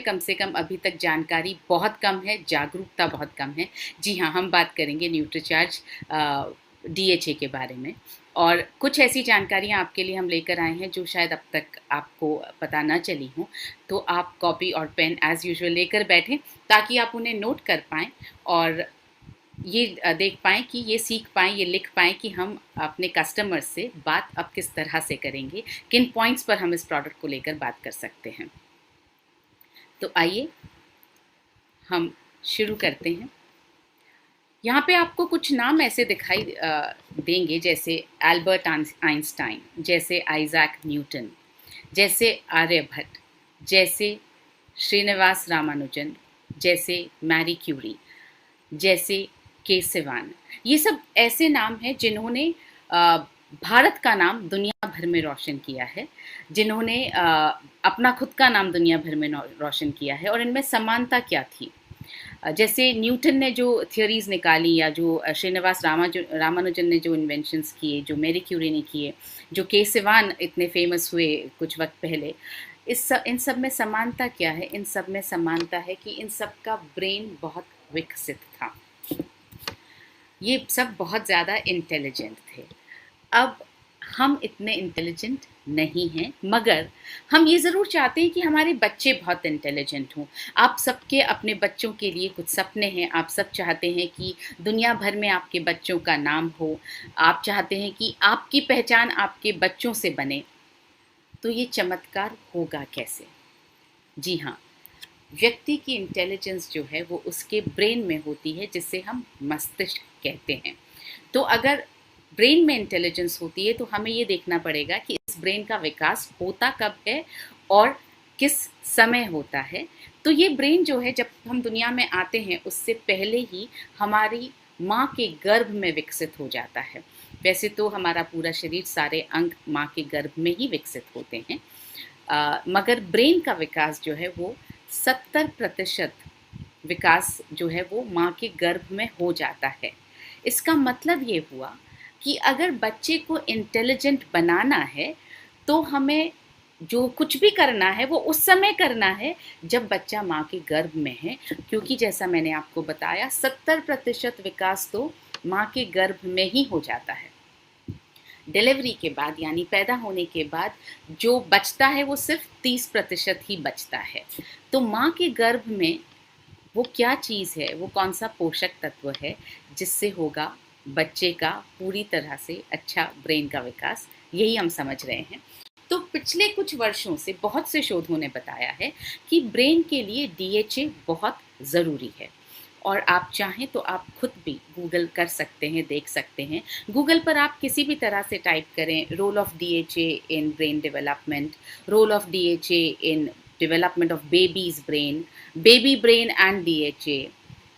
कम से कम अभी तक जानकारी बहुत कम है, जागरूकता बहुत कम है। जी हाँ, हम बात करेंगे न्यूट्रीचार्ज डीएचए के बारे में, और कुछ ऐसी जानकारियाँ आपके लिए हम लेकर आए हैं जो शायद अब तक आपको पता ना चली हों। तो आप कॉपी और पेन एज़ यूजुअल लेकर बैठें ताकि आप उन्हें नोट कर पाएँ और ये देख पाएँ कि ये सीख पाएँ, ये लिख पाएँ कि हम अपने कस्टमर से बात अब किस तरह से करेंगे, किन पॉइंट्स पर हम इस प्रोडक्ट को लेकर बात कर सकते हैं। तो आइए हम शुरू करते हैं। यहाँ पे आपको कुछ नाम ऐसे दिखाई देंगे जैसे एल्बर्ट आइंस्टाइन, जैसे आइजैक न्यूटन, जैसे आर्यभट्ट, जैसे श्रीनिवास रामानुजन, जैसे मैरी क्यूरी, जैसे के सिवान। ये सब ऐसे नाम हैं जिन्होंने भारत का नाम दुनिया भर में रोशन किया है, जिन्होंने अपना खुद का नाम दुनिया भर में रोशन किया है। और इनमें समानता क्या थी? जैसे न्यूटन ने जो थियोरीज निकाली, या जो श्रीनिवास रामानुजन ने जो इन्वेंशंस किए, जो मैरी क्यूरी ने किए, जो के सिवान इतने फेमस हुए कुछ वक्त पहले, इन सब में समानता क्या है? इन सब में समानता है कि इन सब का ब्रेन बहुत विकसित था। ये सब बहुत ज़्यादा इंटेलिजेंट थे। अब हम इतने इंटेलिजेंट नहीं हैं, मगर हम ये ज़रूर चाहते हैं कि हमारे बच्चे बहुत इंटेलिजेंट हों। आप सबके अपने बच्चों के लिए कुछ सपने हैं। आप सब चाहते हैं कि दुनिया भर में आपके बच्चों का नाम हो। आप चाहते हैं कि आपकी पहचान आपके बच्चों से बने। तो ये चमत्कार होगा कैसे? जी हाँ, व्यक्ति की इंटेलिजेंस जो है वो उसके ब्रेन में होती है, जिसे हम मस्तिष्क कहते हैं। तो अगर ब्रेन में इंटेलिजेंस होती है तो हमें ये देखना पड़ेगा कि इस ब्रेन का विकास होता कब है और किस समय होता है। तो ये ब्रेन जो है, जब हम दुनिया में आते हैं उससे पहले ही हमारी माँ के गर्भ में विकसित हो जाता है। वैसे तो हमारा पूरा शरीर, सारे अंग माँ के गर्भ में ही विकसित होते हैं, मगर ब्रेन का विकास जो है वो 70% विकास जो है वो माँ के गर्भ में हो जाता है। इसका मतलब ये हुआ कि अगर बच्चे को इंटेलिजेंट बनाना है तो हमें जो कुछ भी करना है वो उस समय करना है जब बच्चा माँ के गर्भ में है, क्योंकि जैसा मैंने आपको बताया 70% विकास तो माँ के गर्भ में ही हो जाता है। डिलीवरी के बाद, यानी पैदा होने के बाद, जो बचता है वो सिर्फ 30% ही बचता है। तो माँ के गर्भ में वो क्या चीज़ है, वो कौन सा पोषक तत्व है जिससे होगा बच्चे का पूरी तरह से अच्छा ब्रेन का विकास, यही हम समझ रहे हैं। तो पिछले कुछ वर्षों से बहुत से शोधों ने बताया है कि ब्रेन के लिए डीएचए बहुत ज़रूरी है। और आप चाहें तो आप खुद भी गूगल कर सकते हैं, देख सकते हैं। गूगल पर आप किसी भी तरह से टाइप करें role of DHA in brain development, role of DHA in development of baby's brain, baby brain and DHA,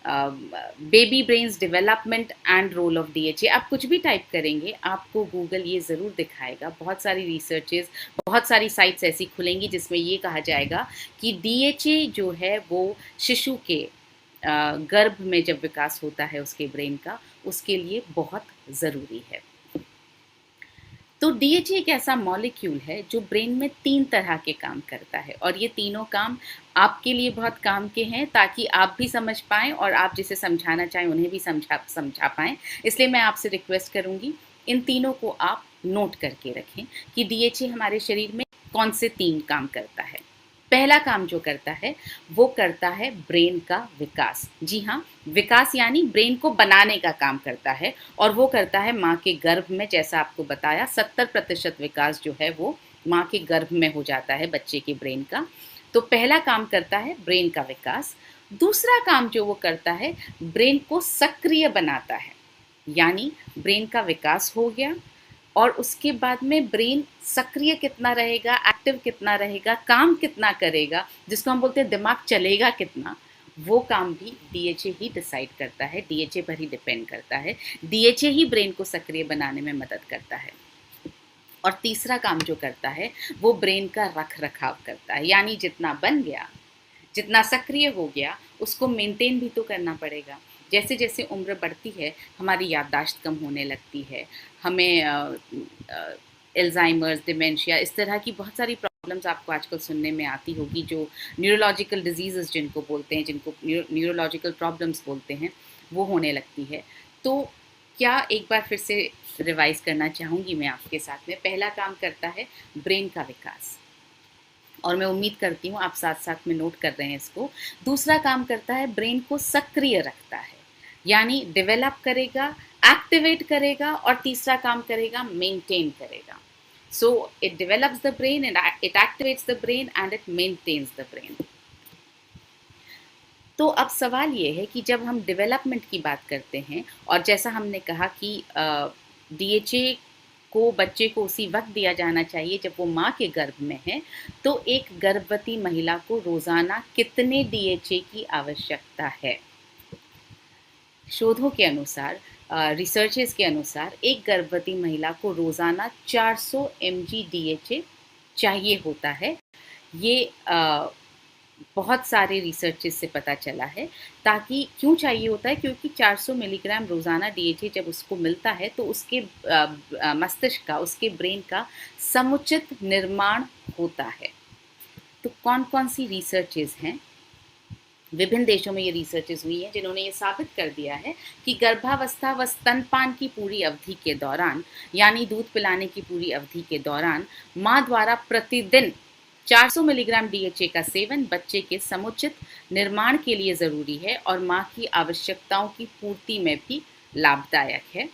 baby brain's development and role of DHA. आप कुछ भी टाइप करेंगे आपको गूगल ये ज़रूर दिखाएगा। बहुत सारी रिसर्चेस, बहुत सारी साइट्स ऐसी खुलेंगी जिसमें ये कहा जाएगा कि डीएचए जो है वो शिशु के गर्भ में जब विकास होता है उसके ब्रेन का, उसके लिए बहुत ज़रूरी है। तो डीएचए एक ऐसा मॉलिक्यूल है जो ब्रेन में 3 तरह के काम करता है, और ये तीनों काम आपके लिए बहुत काम के हैं ताकि आप भी समझ पाएँ और आप जिसे समझाना चाहें उन्हें भी समझा पाएँ। इसलिए मैं आपसे रिक्वेस्ट करूँगी इन तीनों को आप नोट करके रखें कि डीएचए हमारे शरीर में कौन से 3 काम करता है। पहला काम जो करता है वो करता है ब्रेन का विकास। जी हाँ, विकास यानी ब्रेन को बनाने का काम करता है, और वो करता है माँ के गर्भ में। जैसा आपको बताया 70% विकास जो है वो माँ के गर्भ में हो जाता है बच्चे के ब्रेन का। तो पहला काम करता है ब्रेन का विकास। दूसरा काम जो वो करता है, ब्रेन को सक्रिय बनाता है। यानी ब्रेन का विकास हो गया और उसके बाद में ब्रेन सक्रिय कितना रहेगा, एक्टिव कितना रहेगा, काम कितना करेगा, जिसको हम बोलते हैं दिमाग चलेगा कितना, वो काम भी डीएचए ही डिसाइड करता है, डीएचए पर ही डिपेंड करता है। डीएचए ही ब्रेन को सक्रिय बनाने में मदद करता है। और तीसरा काम जो करता है वो ब्रेन का रख रखाव करता है। यानी जितना बन गया, जितना सक्रिय हो गया, उसको मेंटेन भी तो करना पड़ेगा। जैसे जैसे उम्र बढ़ती है हमारी याददाश्त कम होने लगती है, हमें एल्जाइमर्स, डिमेंशिया, इस तरह की बहुत सारी प्रॉब्लम्स आपको आजकल सुनने में आती होगी, जो न्यूरोलॉजिकल डिजीज़ेस जिनको बोलते हैं, जिनको न्यूरोलॉजिकल प्रॉब्लम्स बोलते हैं, वो होने लगती है। तो क्या एक बार फिर से रिवाइज़ करना चाहूँगी मैं आपके साथ में। पहला काम करता है ब्रेन का विकास, और मैं उम्मीद करती हूँ आप साथ-साथ में नोट कर रहे हैं इसको। दूसरा काम करता है ब्रेन को सक्रिय रखता है, यानी डेवलप करेगा, एक्टिवेट करेगा, और तीसरा काम करेगा मेंटेन करेगा। So it develops the brain and it activates the brain and it maintains the brain. तो अब सवाल ये है कि जब हम डेवलपमेंट की बात करते हैं, और जैसा हमने कहा कि डीएचए को बच्चे को उसी वक्त दिया जाना चाहिए जब वो माँ के गर्भ में है, तो एक गर्भवती महिला को रोज़ाना कितने डीएचए की आवश्यकता है? शोधों के अनुसार, रिसर्चेस के अनुसार, एक गर्भवती महिला को रोज़ाना 400 mg डीएचए चाहिए होता है। ये बहुत सारे रिसर्चेस से पता चला है। ताकि क्यों चाहिए होता है? क्योंकि 400 मिलीग्राम रोज़ाना डीएचए जब उसको मिलता है तो उसके मस्तिष्क का, उसके ब्रेन का समुचित निर्माण होता है। तो कौन-कौन सी रिसर्चेस हैं? विभिन्न देशों में ये रिसर्चेस हुई हैं जिन्होंने ये साबित कर दिया है कि गर्भावस्था व स्तनपान की पूरी अवधि के दौरान, यानी दूध पिलाने की पूरी अवधि के दौरान, माँ द्वारा प्रतिदिन 400 मिलीग्राम डीएचए का सेवन बच्चे के समुचित निर्माण के लिए ज़रूरी है और माँ की आवश्यकताओं की पूर्ति में भी लाभदायक है।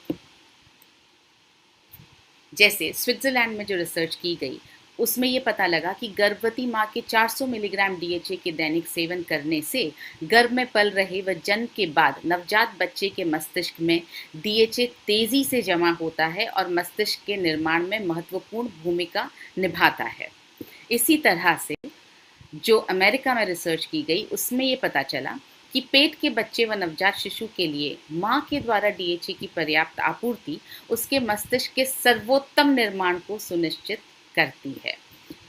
जैसे स्विट्ज़रलैंड में जो रिसर्च की गई, उसमें ये पता लगा कि गर्भवती माँ के 400 मिलीग्राम डीएचए के दैनिक सेवन करने से गर्भ में पल रहे व जन्म के बाद नवजात बच्चे के मस्तिष्क में डीएचए तेज़ी से जमा होता है और मस्तिष्क के निर्माण में महत्वपूर्ण भूमिका निभाता है। इसी तरह से जो अमेरिका में रिसर्च की गई, उसमें ये पता चला कि पेट के बच्चे व नवजात शिशु के लिए माँ के द्वारा डीएचए की पर्याप्त आपूर्ति उसके मस्तिष्क के सर्वोत्तम निर्माण को सुनिश्चित करती है।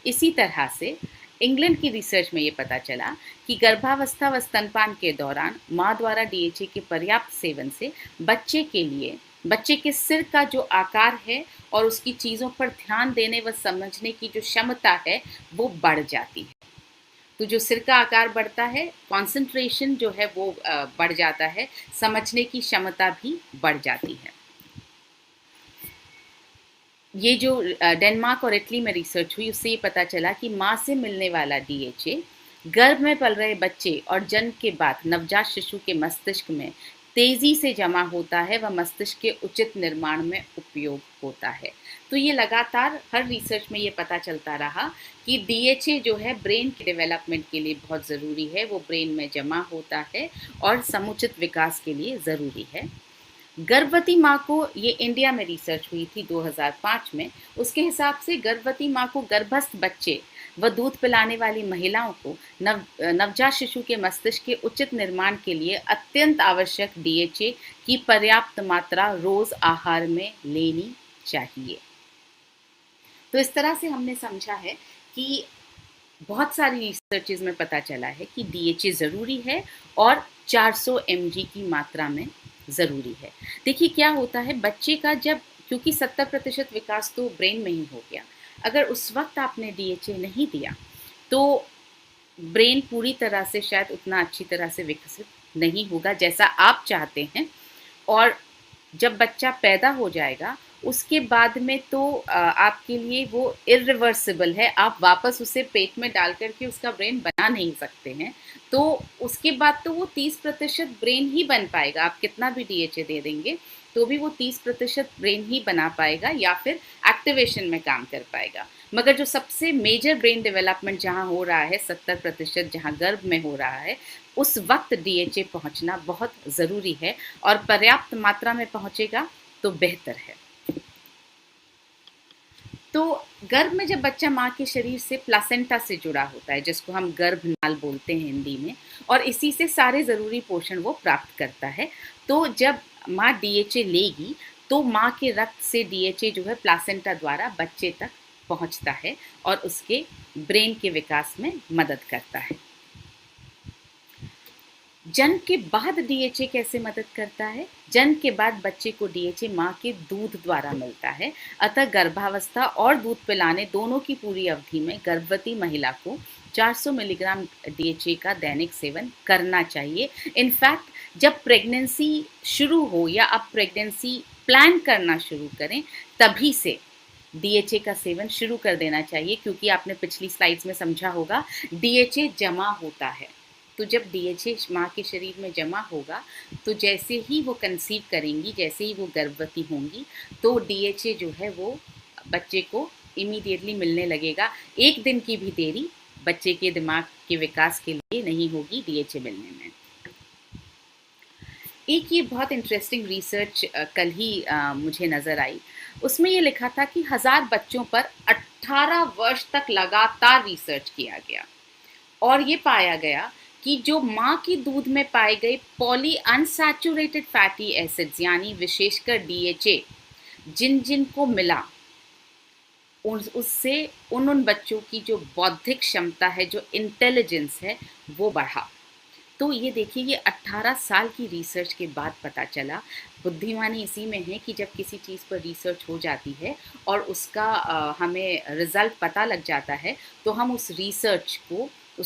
इसी तरह से इंग्लैंड की रिसर्च में ये पता चला कि गर्भावस्था व स्तनपान के दौरान माँ द्वारा डीएचए के पर्याप्त सेवन से बच्चे के सिर का जो आकार है और उसकी चीज़ों पर ध्यान देने व समझने की जो क्षमता है वो बढ़ जाती है। तो जो सिर का आकार बढ़ता है, कंसंट्रेशन जो है वो बढ़ जाता है, समझने की क्षमता भी बढ़ जाती है। ये जो डेनमार्क और इटली में रिसर्च हुई, उससे ये पता चला कि माँ से मिलने वाला डीएचए गर्भ में पल रहे बच्चे और जन्म के बाद नवजात शिशु के मस्तिष्क में तेज़ी से जमा होता है व मस्तिष्क के उचित निर्माण में उपयोग होता है। तो ये लगातार हर रिसर्च में ये पता चलता रहा कि डीएचए जो है ब्रेन के डेवलपमेंट के लिए बहुत ज़रूरी है, वो ब्रेन में जमा होता है और समुचित विकास के लिए ज़रूरी है। गर्भवती माँ को, ये इंडिया में रिसर्च हुई थी 2005 में, उसके हिसाब से गर्भवती माँ को गर्भस्थ बच्चे व दूध पिलाने वाली महिलाओं को नवजात शिशु के मस्तिष्क के उचित निर्माण के लिए अत्यंत आवश्यक डीएचए की पर्याप्त मात्रा रोज़ आहार में लेनी चाहिए। तो इस तरह से हमने समझा है कि बहुत सारी रिसर्चेज में पता चला है कि डीएचए ज़रूरी है और 400 mg की मात्रा में ज़रूरी है। देखिए क्या होता है बच्चे का, जब, क्योंकि 70% विकास तो ब्रेन में ही हो गया, अगर उस वक्त आपने डीएचए नहीं दिया तो ब्रेन पूरी तरह से शायद उतना अच्छी तरह से विकसित नहीं होगा जैसा आप चाहते हैं। और जब बच्चा पैदा हो जाएगा उसके बाद में तो आपके लिए वो इरिवर्सिबल है, आप वापस उसे पेट में डाल करके उसका ब्रेन बना नहीं सकते हैं। तो उसके बाद तो वो 30% ब्रेन ही बन पाएगा, आप कितना भी डीएचए दे देंगे तो भी वो 30% ब्रेन ही बना पाएगा या फिर एक्टिवेशन में काम कर पाएगा। मगर जो सबसे मेजर ब्रेन डेवलपमेंट जहाँ हो रहा है, 70% जहाँ गर्भ में हो रहा है, उस वक्त डीएचए पहुँचना बहुत ज़रूरी है और पर्याप्त मात्रा में पहुँचेगा तो बेहतर है। तो गर्भ में जब बच्चा माँ के शरीर से प्लासेंटा से जुड़ा होता है, जिसको हम गर्भनाल बोलते हैं हिंदी में, और इसी से सारे ज़रूरी पोषण वो प्राप्त करता है। तो जब माँ डीएचए लेगी तो माँ के रक्त से डीएचए जो है प्लासेंटा द्वारा बच्चे तक पहुँचता है और उसके ब्रेन के विकास में मदद करता है। जन्म के बाद डीएचए कैसे मदद करता है? जन्म के बाद बच्चे को डीएचए माँ के दूध द्वारा मिलता है। अतः गर्भावस्था और दूध पिलाने दोनों की पूरी अवधि में गर्भवती महिला को 400 मिलीग्राम डीएचए का दैनिक सेवन करना चाहिए। इनफैक्ट जब प्रेगनेंसी शुरू हो या आप प्रेगनेंसी प्लान करना शुरू करें, तभी से डीएचए का सेवन शुरू कर देना चाहिए, क्योंकि आपने पिछली स्लाइड्स में समझा होगा डीएचए जमा होता है। तो जब डीएचए माँ के शरीर में जमा होगा, तो जैसे ही वो कंसीव करेंगी, जैसे ही वो गर्भवती होंगी, तो डीएचए जो है वो बच्चे को इमीडिएटली मिलने लगेगा। एक दिन की भी देरी बच्चे के दिमाग के विकास के लिए नहीं होगी डीएचए मिलने में। एक ये बहुत इंटरेस्टिंग रिसर्च कल ही मुझे नज़र आई। उसमें ये लिखा था कि 1000 बच्चों पर 18 वर्ष तक लगातार रिसर्च किया गया और ये पाया गया कि जो माँ की दूध में पाए गए पॉली अनसैचुरेटेड फैटी एसिड्स यानी विशेषकर डीएचए जिन जिन को मिला, उससे उन बच्चों की जो बौद्धिक क्षमता है, जो इंटेलिजेंस है, वो बढ़ा। तो ये देखिए, ये 18 साल की रिसर्च के बाद पता चला। बुद्धिमानी इसी में है कि जब किसी चीज़ पर रिसर्च हो जाती है और उसका हमें रिज़ल्ट पता लग जाता है, तो हम उस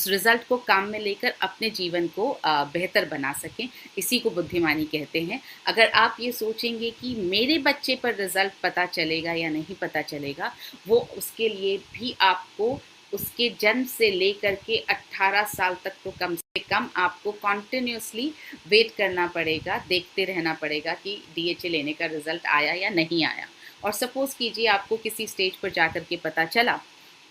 रिज़ल्ट को काम में लेकर अपने जीवन को बेहतर बना सकें। इसी को बुद्धिमानी कहते हैं। अगर आप ये सोचेंगे कि मेरे बच्चे पर रिज़ल्ट पता चलेगा या नहीं पता चलेगा, वो उसके लिए भी आपको उसके जन्म से लेकर के 18 साल तक तो कम से कम आपको कॉन्टिन्यूसली वेट करना पड़ेगा, देखते रहना पड़ेगा कि डीएचए लेने का रिज़ल्ट आया या नहीं आया। और सपोज़ कीजिए आपको किसी स्टेज पर जाकर के पता चला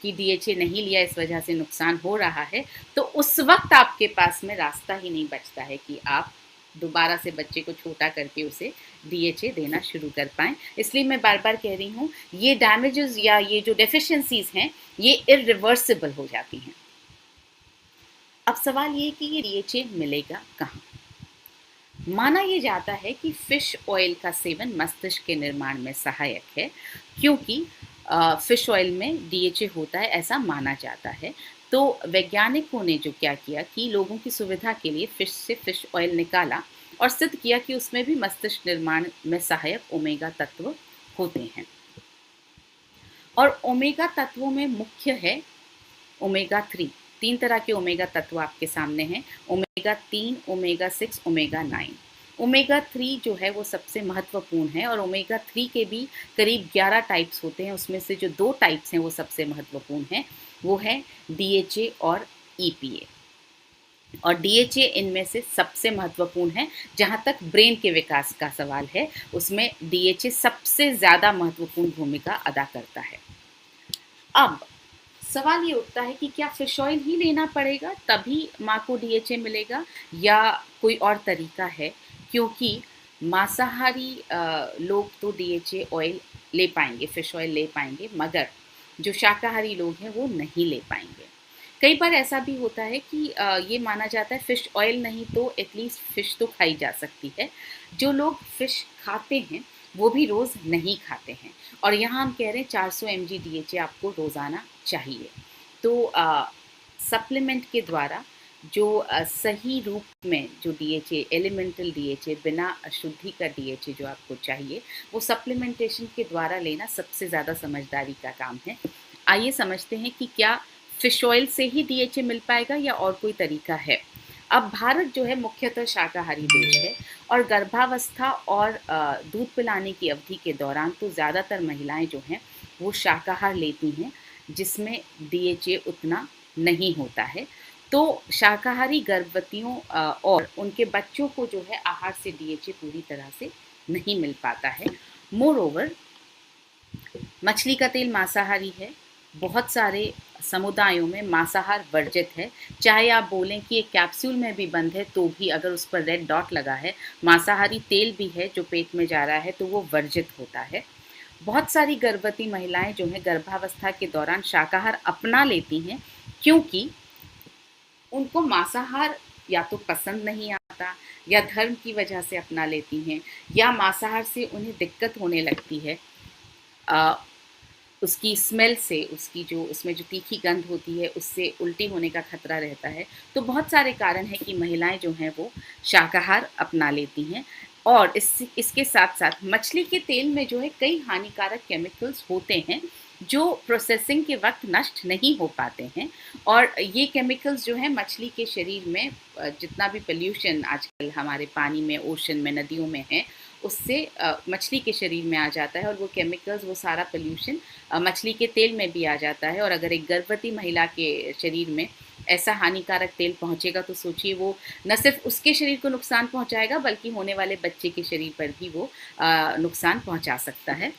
कि डीएचए नहीं लिया, इस वजह से नुकसान हो रहा है, तो उस वक्त आपके पास में रास्ता ही नहीं बचता है कि आप दोबारा से बच्चे को छोटा करके उसे डीएचए देना शुरू कर पाएँ। इसलिए मैं बार बार कह रही हूँ, ये डैमेजेस या ये जो डेफिशिएंसीज हैं, ये इरिवर्सिबल हो जाती हैं। अब सवाल ये कि ये डीएचए मिलेगा कहाँ? माना ये जाता है कि फिश ऑयल का सेवन मस्तिष्क के निर्माण में सहायक है, क्योंकि फिश ऑयल में डीएचए होता है, ऐसा माना जाता है। तो वैज्ञानिकों ने जो क्या किया कि लोगों की सुविधा के लिए फिश से फिश ऑयल निकाला और सिद्ध किया कि उसमें भी मस्तिष्क निर्माण में सहायक ओमेगा तत्व होते हैं। और ओमेगा तत्वों में मुख्य है ओमेगा 3। 3 तरह के ओमेगा तत्व आपके सामने हैं, ओमेगा 3, ओमेगा 6, ओमेगा 9। ओमेगा 3 जो है वो सबसे महत्वपूर्ण है और ओमेगा 3 के भी करीब 11 टाइप्स होते हैं। उसमें से जो 2 टाइप्स हैं वो सबसे महत्वपूर्ण हैं, वो है डीएचए और ईपीए। और डीएचए इनमें से सबसे महत्वपूर्ण है। जहाँ तक ब्रेन के विकास का सवाल है, उसमें डीएचए सबसे ज़्यादा महत्वपूर्ण भूमिका अदा करता है। अब सवाल ये उठता है कि क्या फिश ऑयल ही लेना पड़ेगा तभी माँ को डीएचए मिलेगा या कोई और तरीका है? क्योंकि मांसाहारी लोग तो डीएचए ऑयल ले पाएंगे, फिश ऑयल ले पाएंगे, मगर जो शाकाहारी लोग हैं वो नहीं ले पाएंगे। कई बार ऐसा भी होता है कि ये माना जाता है फिश ऑयल नहीं तो एटलीस्ट फ़िश तो खाई जा सकती है। जो लोग फ़िश खाते हैं वो भी रोज़ नहीं खाते हैं और यहाँ हम कह रहे हैं 400 mg डीएचए आपको रोज़ाना चाहिए। तो सप्लीमेंट के द्वारा जो सही रूप में जो डीएचए, एलिमेंटल डीएचए, बिना अशुद्धि का डीएचए जो आपको चाहिए, वो सप्लीमेंटेशन के द्वारा लेना सबसे ज़्यादा समझदारी का काम है। आइए समझते हैं कि क्या फिश ऑयल से ही डीएचए मिल पाएगा या और कोई तरीका है। अब भारत जो है मुख्यतः शाकाहारी देश है और गर्भावस्था और दूध पिलाने की अवधि के दौरान तो ज़्यादातर महिलाएं जो हैं वो शाकाहार लेती हैं, जिसमें डीएचए उतना नहीं होता है। तो शाकाहारी गर्भवतियों और उनके बच्चों को जो है आहार से डीएचए पूरी तरह से नहीं मिल पाता है। मोर ओवर, मछली का तेल मांसाहारी है। बहुत सारे समुदायों में मांसाहार वर्जित है। चाहे आप बोलें कि एक कैप्सूल में भी बंद है तो भी अगर उस पर रेड डॉट लगा है, मांसाहारी तेल भी है जो पेट में जा रहा है, तो वो वर्जित होता है। बहुत सारी गर्भवती महिलाएं जो हैं गर्भावस्था के दौरान शाकाहार अपना लेती हैं, क्योंकि उनको मांसाहार या तो पसंद नहीं आता या धर्म की वजह से अपना लेती हैं या मांसाहार से उन्हें दिक्कत होने लगती है। उसकी स्मेल से, उसकी जो उसमें जो तीखी गंध होती है उससे उल्टी होने का खतरा रहता है। तो बहुत सारे कारण हैं कि महिलाएं जो हैं वो शाकाहार अपना लेती हैं। और इसके साथ साथ मछली के तेल में जो है कई हानिकारक केमिकल्स होते हैं जो प्रोसेसिंग के वक्त नष्ट नहीं हो पाते हैं। और ये केमिकल्स जो है मछली के शरीर में जितना भी पोल्यूशन आजकल हमारे पानी में, ओशन में, नदियों में है, उससे मछली के शरीर में आ जाता है और वो केमिकल्स, वो सारा पोल्यूशन मछली के तेल में भी आ जाता है। और अगर एक गर्भवती महिला के शरीर में ऐसा हानिकारक तेल पहुंचेगा तो सोचिए वो न सिर्फ उसके शरीर को नुकसान पहुंचाएगा बल्कि होने वाले बच्चे के शरीर पर भी वो नुकसान पहुंचा सकता है।